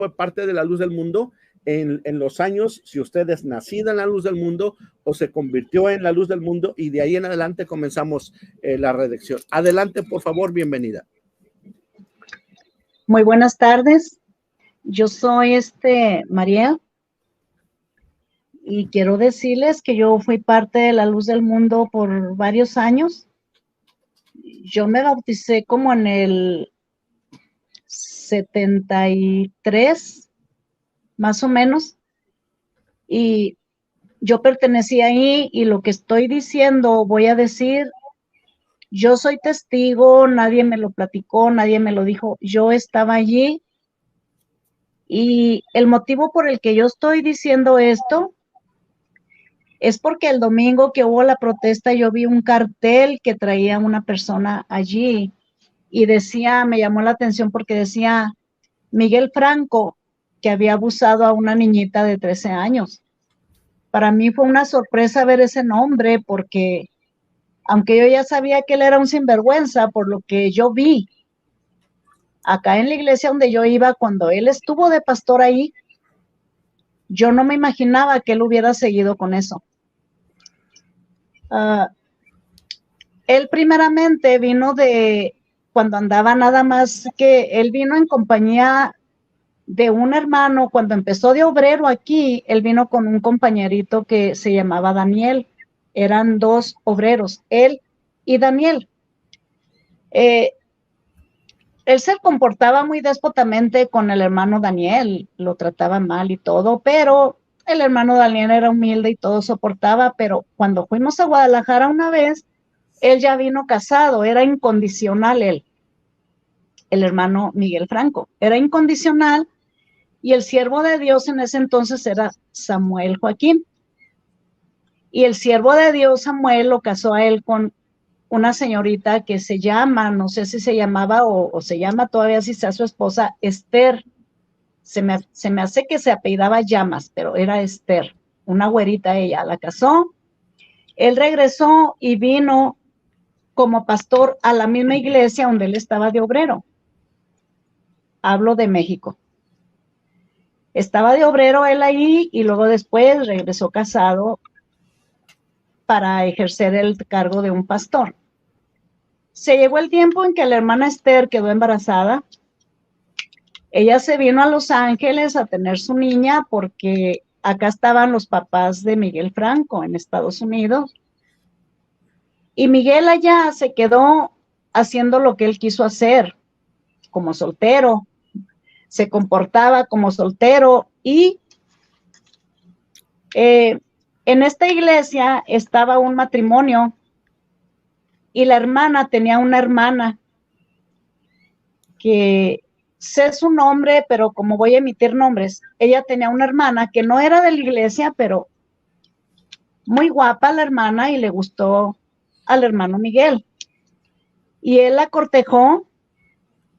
fue parte de la luz del mundo en los años, si usted es nacida en la luz del mundo o se convirtió en la luz del mundo, y de ahí en adelante comenzamos la redacción. Adelante, por favor, bienvenida. Muy buenas tardes. Yo soy María, y quiero decirles que yo fui parte de la luz del mundo por varios años. Yo me bauticé como en el 73, más o menos, y yo pertenecí ahí, y lo que estoy diciendo, voy a decir, yo soy testigo, nadie me lo platicó, nadie me lo dijo, yo estaba allí, y el motivo por el que yo estoy diciendo esto es porque el domingo que hubo la protesta, yo vi un cartel que traía una persona allí, y decía, me llamó la atención porque decía Miguel Franco, que había abusado a una niñita de 13 años. Para mí fue una sorpresa ver ese nombre, porque aunque yo ya sabía que él era un sinvergüenza por lo que yo vi acá en la iglesia donde yo iba cuando él estuvo de pastor ahí, yo no me imaginaba que él hubiera seguido con eso. Él primeramente vino cuando andaba nada más, que él vino en compañía de un hermano. Cuando empezó de obrero aquí, él vino con un compañerito que se llamaba Daniel. Eran dos obreros, él y Daniel. Él se comportaba muy déspotamente con el hermano Daniel, lo trataba mal y todo, pero el hermano Daniel era humilde y todo soportaba. Pero cuando fuimos a Guadalajara una vez, él ya vino casado, era incondicional él, el hermano Miguel Franco, era incondicional, y el siervo de Dios en ese entonces era Samuel Joaquín. Y el siervo de Dios, Samuel, lo casó a él con una señorita que se llama, no sé si se llamaba o se llama todavía, si sea su esposa, Esther. Se me hace que se apellidaba Llamas, pero era Esther, una güerita ella. La casó, él regresó y vino como pastor a la misma iglesia donde él estaba de obrero. Hablo de México. Estaba de obrero él ahí, y luego después regresó casado para ejercer el cargo de un pastor. Se llegó el tiempo en que la hermana Esther quedó embarazada. Ella se vino a Los Ángeles a tener su niña, porque acá estaban los papás de Miguel Franco en Estados Unidos. Y Miguel allá se quedó haciendo lo que él quiso hacer, como soltero. Se comportaba como soltero, y en esta iglesia estaba un matrimonio, y la hermana tenía una hermana que sé su nombre, pero como voy a emitir nombres, ella tenía una hermana que no era de la iglesia, pero muy guapa la hermana, y le gustó al hermano Miguel. Y él la cortejó,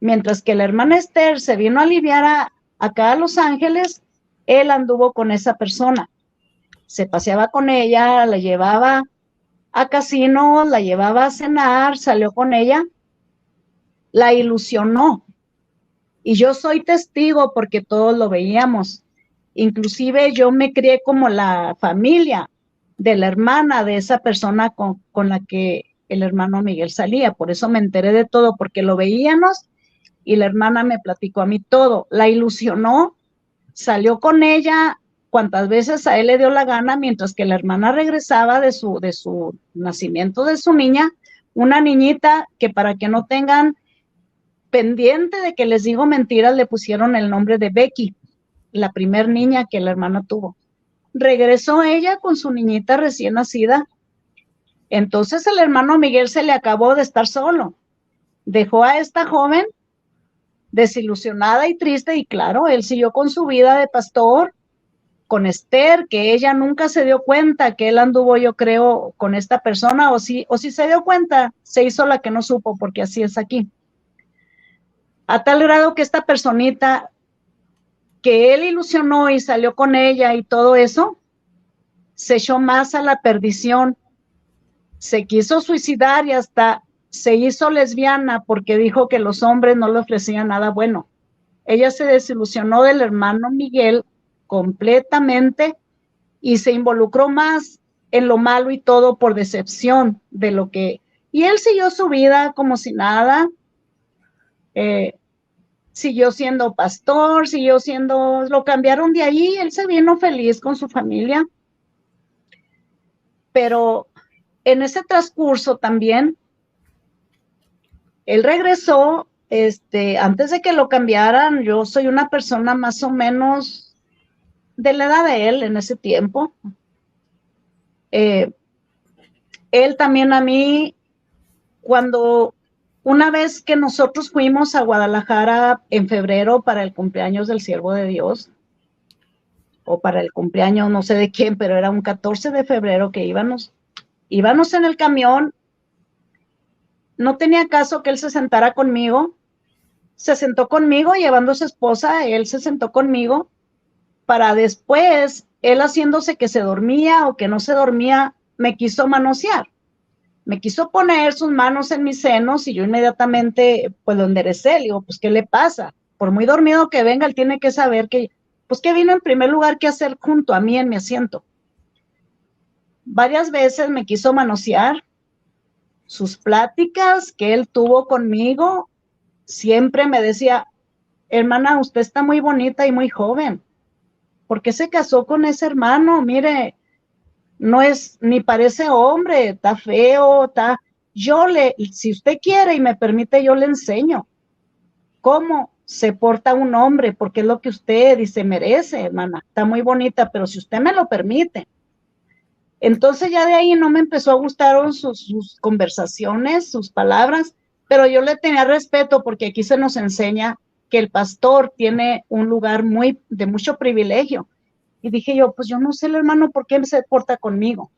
mientras que la hermana Esther se vino a aliviar acá a Los Ángeles. Él anduvo con esa persona, se paseaba con ella, la llevaba a casinos, la llevaba a cenar, salió con ella, la ilusionó. Y yo soy testigo porque todos lo veíamos. Inclusive yo me crié como la familia de la hermana de esa persona con la que el hermano Miguel salía. Por eso me enteré de todo, porque lo veíamos y la hermana me platicó a mí todo. La ilusionó, salió con ella cuantas veces a él le dio la gana, mientras que la hermana regresaba de su nacimiento de su niña, una niñita que, para que no tengan pendiente de que les digo mentiras, le pusieron el nombre de Becky, la primer niña que la hermana tuvo. Regresó ella con su niñita recién nacida. Entonces el hermano Miguel se le acabó de estar solo. Dejó a esta joven desilusionada y triste, y claro, él siguió con su vida de pastor, con Esther, que ella nunca se dio cuenta que él anduvo, yo creo, con esta persona, o si se dio cuenta, se hizo la que no supo, porque así es aquí. A tal grado que esta personita que él ilusionó y salió con ella y todo eso, se echó más a la perdición, se quiso suicidar y hasta se hizo lesbiana, porque dijo que los hombres no le ofrecían nada bueno. Ella se desilusionó del hermano Miguel completamente y se involucró más en lo malo y todo por decepción de lo que... Y él siguió su vida como si nada, siguió siendo pastor, siguió siendo... Lo cambiaron de allí, él se vino feliz con su familia, pero en ese transcurso también, él regresó, antes de que lo cambiaran, yo soy una persona más o menos de la edad de él en ese tiempo. Él también a mí, cuando una vez que nosotros fuimos a Guadalajara en febrero para el cumpleaños del siervo de Dios, o para el cumpleaños no sé de quién, pero era un 14 de febrero que íbamos en el camión, no tenía caso que él se sentara conmigo, se sentó conmigo llevando a su esposa, él se sentó conmigo, para después, él haciéndose que se dormía o que no se dormía, me quiso manosear. Me quiso poner sus manos en mis senos y yo inmediatamente pues lo enderecé, le digo, pues ¿qué le pasa? Por muy dormido que venga, él tiene que saber que, pues que vino en primer lugar que hacer junto a mí en mi asiento. Varias veces me quiso manosear, sus pláticas que él tuvo conmigo, siempre me decía, hermana, usted está muy bonita y muy joven, ¿por qué se casó con ese hermano? Mire, no es, ni parece hombre, está feo, está... si usted quiere y me permite, yo le enseño cómo se porta un hombre, porque es lo que usted dice merece, hermana. Está muy bonita, pero si usted me lo permite. Entonces ya de ahí no me empezó a gustar sus conversaciones, sus palabras, pero yo le tenía respeto porque aquí se nos enseña que el pastor tiene un lugar de mucho privilegio. Y dije yo, pues yo no sé el hermano por qué se porta conmigo.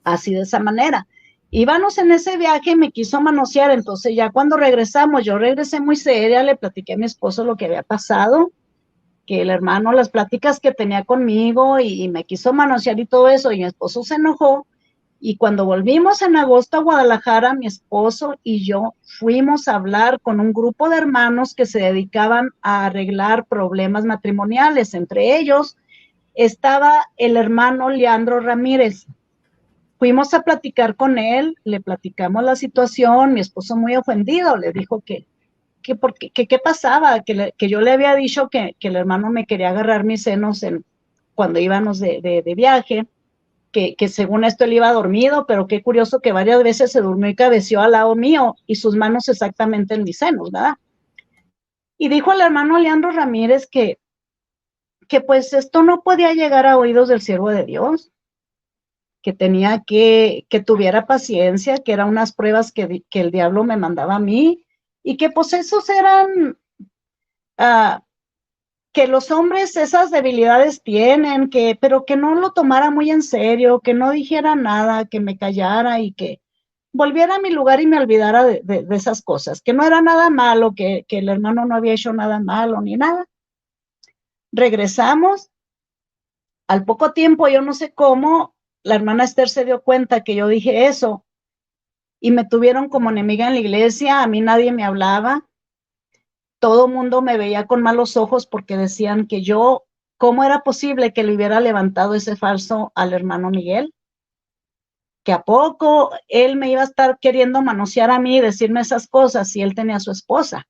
Así de esa manera. Íbamos en ese viaje y me quiso manosear, entonces ya cuando regresamos, yo regresé muy seria, le platiqué a mi esposo lo que había pasado, que el hermano, las pláticas que tenía conmigo y me quiso manosear y todo eso, y mi esposo se enojó, y cuando volvimos en agosto a Guadalajara, mi esposo y yo fuimos a hablar con un grupo de hermanos que se dedicaban a arreglar problemas matrimoniales, entre ellos estaba el hermano Leandro Ramírez. Fuimos a platicar con él, le platicamos la situación, mi esposo muy ofendido, le dijo que qué pasaba, que yo le había dicho que el hermano me quería agarrar mis senos cuando íbamos de viaje, que según esto él iba dormido, pero qué curioso que varias veces se durmió y cabeció al lado mío y sus manos exactamente en mis senos, ¿verdad? Y dijo el hermano Leandro Ramírez que pues esto no podía llegar a oídos del siervo de Dios, que tenía que tuviera paciencia, que eran unas pruebas que el diablo me mandaba a mí, y que pues esos eran, que los hombres esas debilidades tienen, pero que no lo tomara muy en serio, que no dijera nada, que me callara y que volviera a mi lugar y me olvidara de esas cosas, que no era nada malo, que el hermano no había hecho nada malo ni nada. Regresamos, al poco tiempo, yo no sé cómo, la hermana Esther se dio cuenta que yo dije eso y me tuvieron como enemiga en la iglesia, a mí nadie me hablaba, todo mundo me veía con malos ojos porque decían que yo, ¿cómo era posible que le hubiera levantado ese falso al hermano Miguel? Que a poco él me iba a estar queriendo manosear a mí y decirme esas cosas si él tenía a su esposa.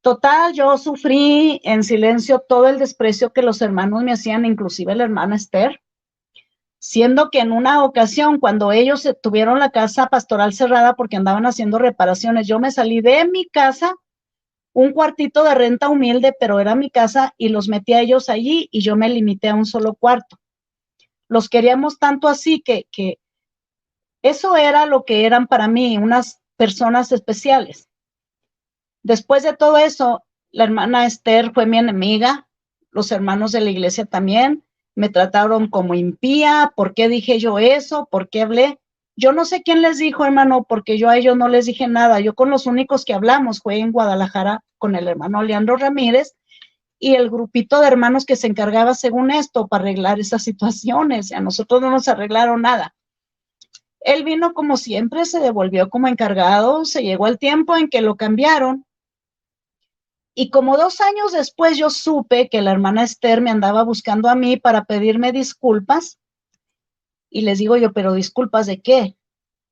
Total, yo sufrí en silencio todo el desprecio que los hermanos me hacían, inclusive la hermana Esther, siendo que en una ocasión, cuando ellos tuvieron la casa pastoral cerrada porque andaban haciendo reparaciones, yo me salí de mi casa, un cuartito de renta humilde, pero era mi casa, y los metí a ellos allí y yo me limité a un solo cuarto. Los queríamos tanto así que eso era lo que eran para mí, unas personas especiales. Después de todo eso, la hermana Esther fue mi enemiga, los hermanos de la iglesia también, me trataron como impía. ¿Por qué dije yo eso? ¿Por qué hablé? Yo no sé quién les dijo, hermano, porque yo a ellos no les dije nada. Yo con los únicos que hablamos fue en Guadalajara con el hermano Leandro Ramírez y el grupito de hermanos que se encargaba según esto para arreglar esas situaciones. A nosotros no nos arreglaron nada. Él vino como siempre, se devolvió como encargado, se llegó el tiempo en que lo cambiaron Y como 2 años después yo supe que la hermana Esther me andaba buscando a mí para pedirme disculpas. Y les digo yo, ¿pero disculpas de qué?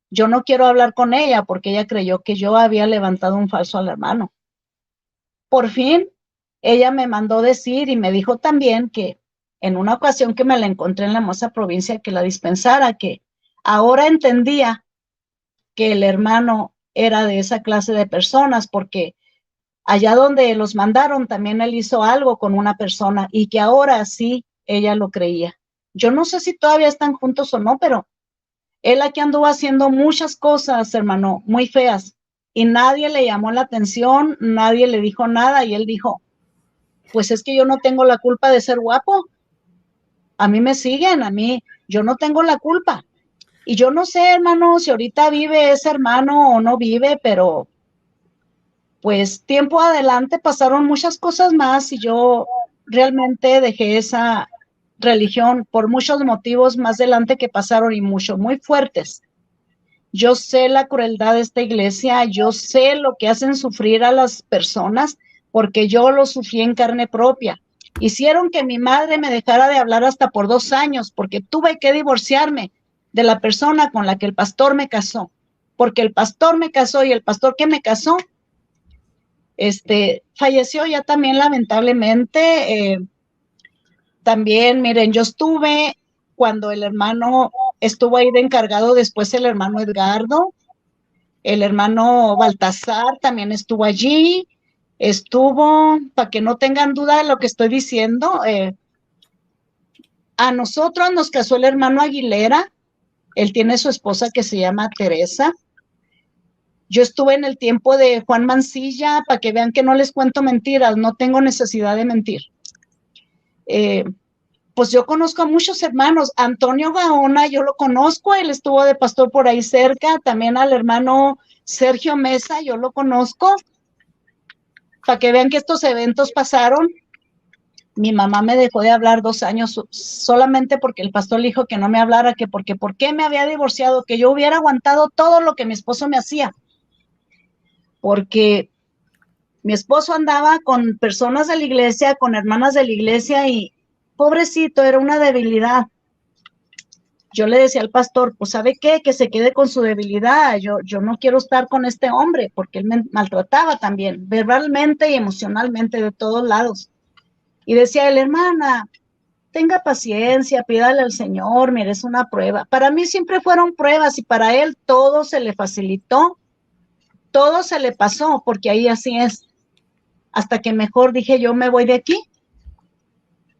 Yo no quiero hablar con ella porque ella creyó que yo había levantado un falso al hermano. Por fin, ella me mandó decir y me dijo también que en una ocasión que me la encontré en la hermosa provincia, que la dispensara, que ahora entendía que el hermano era de esa clase de personas, porque allá donde los mandaron también él hizo algo con una persona y que ahora sí ella lo creía. Yo no sé si todavía están juntos o no, pero él aquí anduvo haciendo muchas cosas, hermano, muy feas, y nadie le llamó la atención, nadie le dijo nada, y él dijo, pues es que yo no tengo la culpa de ser guapo, a mí me siguen, yo no tengo la culpa. Y yo no sé, hermano, si ahorita vive ese hermano o no vive, pero pues tiempo adelante pasaron muchas cosas más y yo realmente dejé esa religión por muchos motivos más adelante que pasaron y mucho, muy fuertes. Yo sé la crueldad de esta iglesia, yo sé lo que hacen sufrir a las personas, porque yo lo sufrí en carne propia. Hicieron que mi madre me dejara de hablar hasta por 2 años, porque tuve que divorciarme de la persona con la que el pastor me casó, porque el pastor me casó y el pastor que me casó, falleció ya también lamentablemente. También, miren, yo estuve cuando el hermano estuvo ahí de encargado, después el hermano Edgardo, el hermano Baltasar también estuvo allí, para que no tengan duda de lo que estoy diciendo, a nosotros nos casó el hermano Aguilera, él tiene su esposa que se llama Teresa. Yo estuve en el tiempo de Juan Mancilla, para que vean que no les cuento mentiras, no tengo necesidad de mentir. Pues yo conozco a muchos hermanos. Antonio Gaona, yo lo conozco, él estuvo de pastor por ahí cerca, también al hermano Sergio Mesa, yo lo conozco, para que vean que estos eventos pasaron. Mi mamá me dejó de hablar 2 años solamente porque el pastor le dijo que no me hablara, que porque por qué me había divorciado, que yo hubiera aguantado todo lo que mi esposo me hacía, porque mi esposo andaba con personas de la iglesia, con hermanas de la iglesia y pobrecito, era una debilidad. Yo le decía al pastor, pues ¿sabe qué? Que se quede con su debilidad. Yo no quiero estar con este hombre porque él me maltrataba también, verbalmente y emocionalmente de todos lados. Y decía él, hermana, tenga paciencia, pídale al Señor, mire, es una prueba. Para mí siempre fueron pruebas y para él todo se le facilitó, todo se le pasó, porque ahí así es. Hasta que mejor dije, yo me voy de aquí.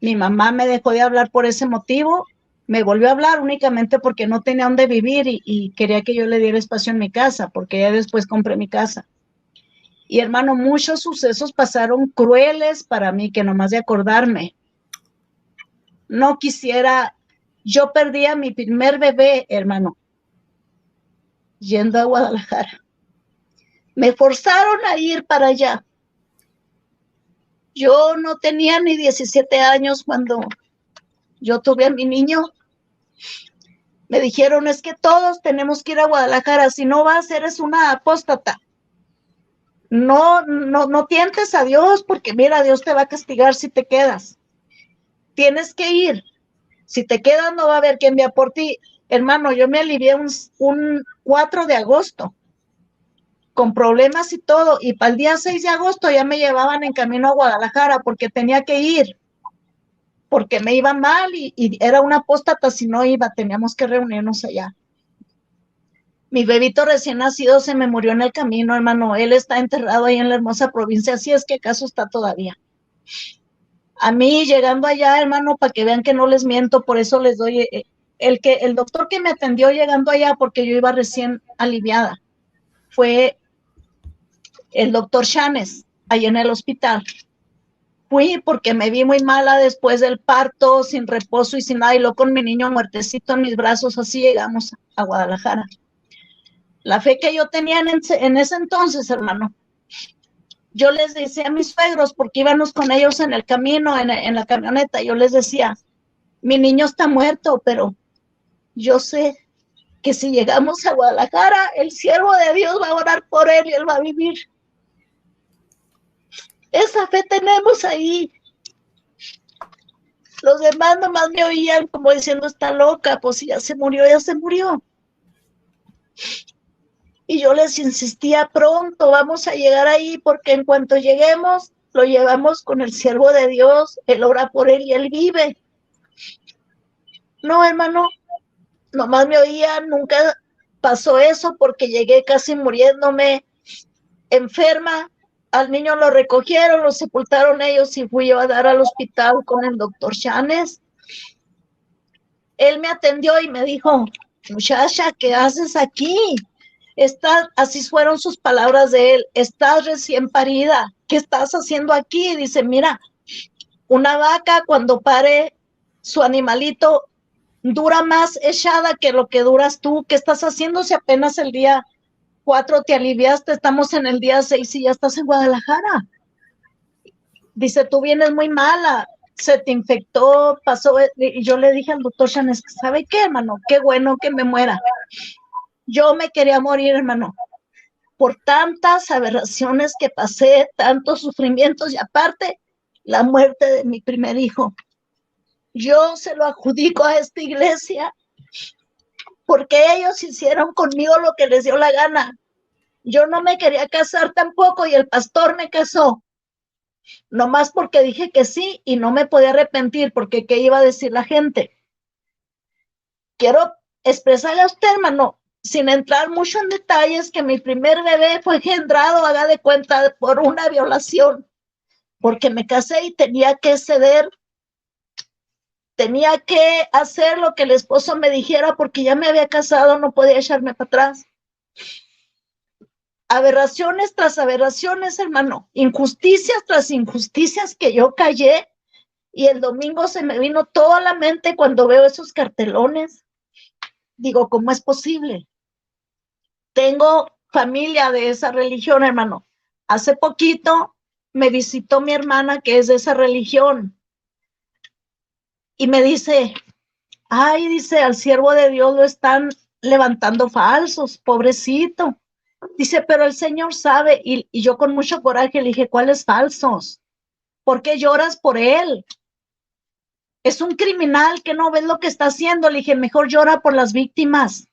Mi mamá me dejó de hablar por ese motivo, me volvió a hablar únicamente porque no tenía dónde vivir y quería que yo le diera espacio en mi casa, porque ya después compré mi casa. Y hermano, muchos sucesos pasaron crueles para mí, que nomás de acordarme. No quisiera, yo perdí a mi primer bebé, hermano, yendo a Guadalajara. Me forzaron a ir para allá. Yo no tenía ni 17 años cuando yo tuve a mi niño. Me dijeron, es que todos tenemos que ir a Guadalajara, si no vas, eres una apóstata. No tientes a Dios, porque mira, Dios te va a castigar si te quedas. Tienes que ir. Si te quedas, no va a haber quien vea por ti. Hermano, yo me alivié un 4 de agosto, con problemas y todo, y para el día 6 de agosto ya me llevaban en camino a Guadalajara, porque tenía que ir, porque me iba mal y era una apóstata si no iba, teníamos que reunirnos allá. Mi bebito recién nacido se me murió en el camino, hermano. Él está enterrado ahí en la hermosa provincia, así es que acaso está todavía. A mí, llegando allá, hermano, para que vean que no les miento, por eso les doy, el doctor que me atendió llegando allá, porque yo iba recién aliviada, fue el doctor Chanes, ahí en el hospital. Fui porque me vi muy mala después del parto, sin reposo y sin nada, y luego con mi niño muertecito en mis brazos, así llegamos a Guadalajara. La fe que yo tenía en ese entonces, hermano, yo les decía a mis suegros, porque íbamos con ellos en el camino, en la camioneta, yo les decía, mi niño está muerto, pero yo sé que si llegamos a Guadalajara, el siervo de Dios va a orar por él y él va a vivir. Esa fe tenemos ahí. Los demás nomás me oían como diciendo, está loca, pues si ya se murió, ya se murió. Y yo les insistía, pronto vamos a llegar ahí, porque en cuanto lleguemos, lo llevamos con el siervo de Dios, él ora por él y él vive. No, hermano, nomás me oían, nunca pasó eso, porque llegué casi muriéndome, enferma. Al niño lo recogieron, lo sepultaron ellos y fui yo a dar al hospital con el doctor Chanes. Él me atendió y me dijo, muchacha, ¿qué haces aquí? Así fueron sus palabras de él, estás recién parida, ¿qué estás haciendo aquí? Dice, mira, una vaca cuando pare su animalito dura más echada que lo que duras tú. ¿Qué estás haciendo si apenas el día 4 te aliviaste? Estamos en el día 6 y ya estás en Guadalajara. Dice, tú vienes muy mala, se te infectó, pasó. Y yo le dije al doctor Chanes, ¿sabe qué, hermano? Qué bueno que me muera. Yo me quería morir, hermano, por tantas aberraciones que pasé, tantos sufrimientos y aparte la muerte de mi primer hijo. Yo se lo adjudico a esta iglesia porque ellos hicieron conmigo lo que les dio la gana. Yo no me quería casar tampoco y el pastor me casó, nomás porque dije que sí y no me podía arrepentir porque qué iba a decir la gente. Quiero expresarle a usted, hermano, sin entrar mucho en detalles, que mi primer bebé fue engendrado, haga de cuenta, por una violación, porque me casé y tenía que ceder, tenía que hacer lo que el esposo me dijera porque ya me había casado, no podía echarme para atrás. Aberraciones tras aberraciones, hermano, injusticias tras injusticias que yo callé, y el domingo se me vino toda la mente cuando veo esos cartelones. Digo, ¿cómo es posible? Tengo familia de esa religión, hermano. Hace poquito me visitó mi hermana que es de esa religión y me dice, ay, dice, al siervo de Dios lo están levantando falsos, pobrecito. Dice, pero el Señor sabe. Y yo con mucho coraje le dije, ¿cuáles falsos? ¿Por qué lloras por él? Es un criminal que no ves lo que está haciendo. Le dije, mejor llora por las víctimas.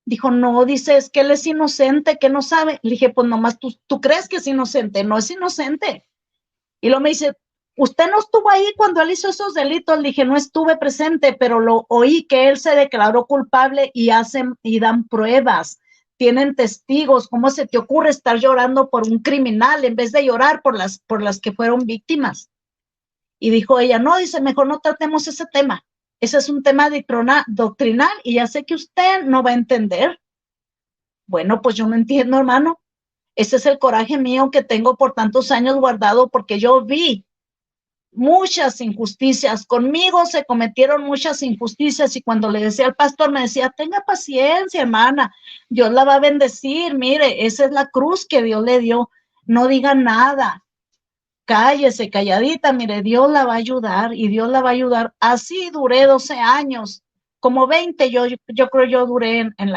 Dijo, no, dice, es que él es inocente, que no sabe. Le dije, pues nomás tú crees que es inocente, no es inocente. Y luego me dice, usted no estuvo ahí cuando él hizo esos delitos. Le dije, no estuve presente, pero lo oí que él se declaró culpable y dan pruebas, tienen testigos. ¿Cómo se te ocurre estar llorando por un criminal en vez de llorar por las que fueron víctimas? Y dijo ella, no, dice, mejor no tratemos ese tema. Ese es un tema doctrinal y ya sé que usted no va a entender. Bueno, pues yo no entiendo, hermano. Ese es el coraje mío que tengo por tantos años guardado, porque yo vi muchas injusticias. Conmigo se cometieron muchas injusticias y cuando le decía al pastor, me decía, tenga paciencia, hermana, Dios la va a bendecir. Mire, esa es la cruz que Dios le dio. No diga nada. Cállese, calladita, mire, Dios la va a ayudar y Dios la va a ayudar. Así duré 12 años, como 20 yo creo yo duré en